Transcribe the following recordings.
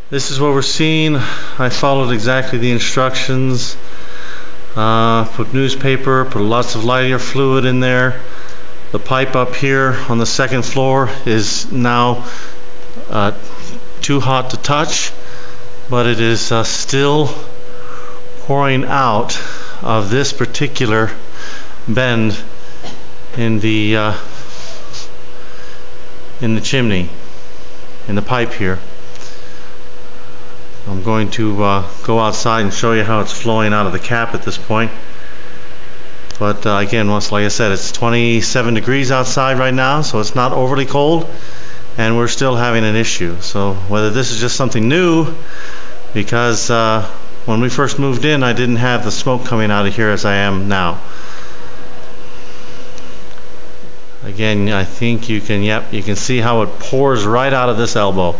This is what we're seeing. I followed exactly the instructions. Put newspaper, put lots of light air fluid in there. The pipe up here on the second floor is now too hot to touch, but it is still pouring out of this particular bend in the chimney, in the pipe here. I'm going to go outside and show you how it's flowing out of the cap at this point. But again, like I said, it's 27 degrees outside right now, so it's not overly cold, and we're still having an issue. So whether this is just something new, because when we first moved in, I didn't have the smoke coming out of here as I am now. Again, I think you can see how it pours right out of this elbow.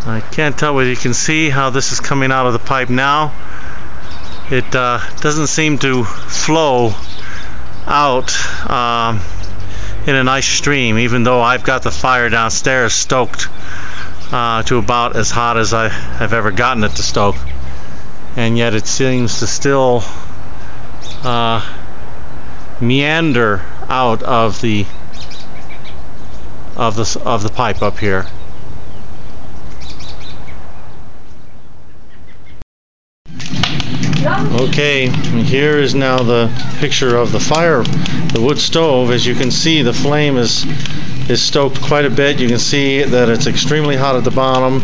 I can't tell whether you can see how this is coming out of the pipe now. It doesn't seem to flow out in a nice stream, even though I've got the fire downstairs stoked to about as hot as I have ever gotten it to stoke, and yet it seems to still meander out of the pipe up here. Okay, here is now the picture of the wood stove. As you can see, the flame is stoked quite a bit. You can see that it's extremely hot at the bottom.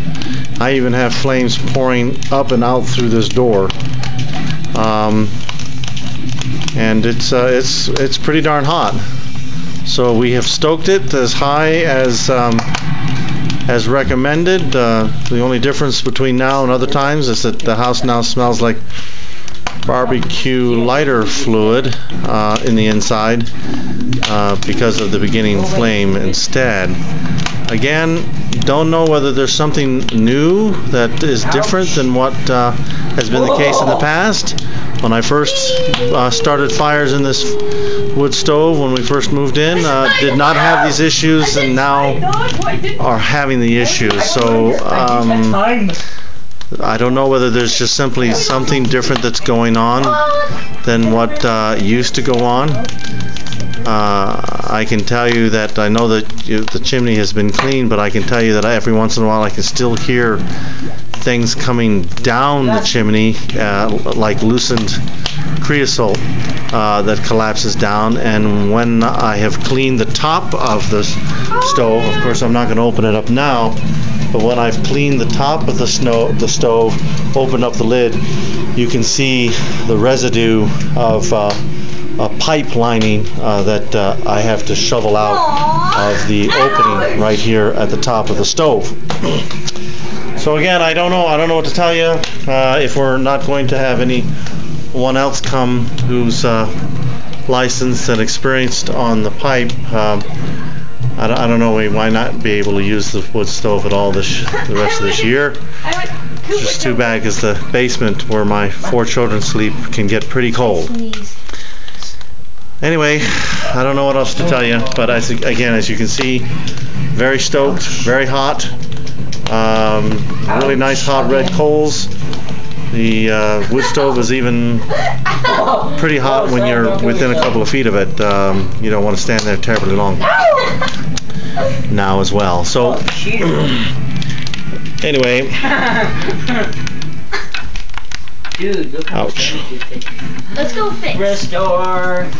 I even have flames pouring up and out through this door, and it's pretty darn hot. So we have stoked it as high as recommended. The only difference between now and other times is that the house now smells like barbecue lighter fluid in the inside because of the beginning flame instead. Again, don't know whether there's something new that is different than what has been the case in the past. When I first started fires in this wood stove when we first moved in, did not have these issues, and now are having the issues. So I don't know whether there's just simply something different that's going on than what used to go on. I can tell you that I know that the chimney has been cleaned, but I can tell you that every once in a while I can still hear things coming down the chimney, like loosened creosote that collapses down. And when I have cleaned the top of the stove, of course I'm not going to open it up now, but when I've cleaned the top of the stove, opened up the lid, you can see the residue of a pipe lining that I have to shovel out of the opening right here at the top of the stove. So again, I don't know what to tell you. If we're not going to have anyone else come who's licensed and experienced on the pipe, I don't know, we might not be able to use the wood stove at all the rest of this year. It's just too bad because the basement where my 4 children sleep can get pretty cold. Anyway, I don't know what else to tell you, but again, as you can see, very stoked, very hot, really nice hot red coals. The wood stove is even pretty hot when you're within a couple of feet of it. You don't want to stand there terribly long now as well. So anyway, dude, look how ouch. Let's go fix. Restore.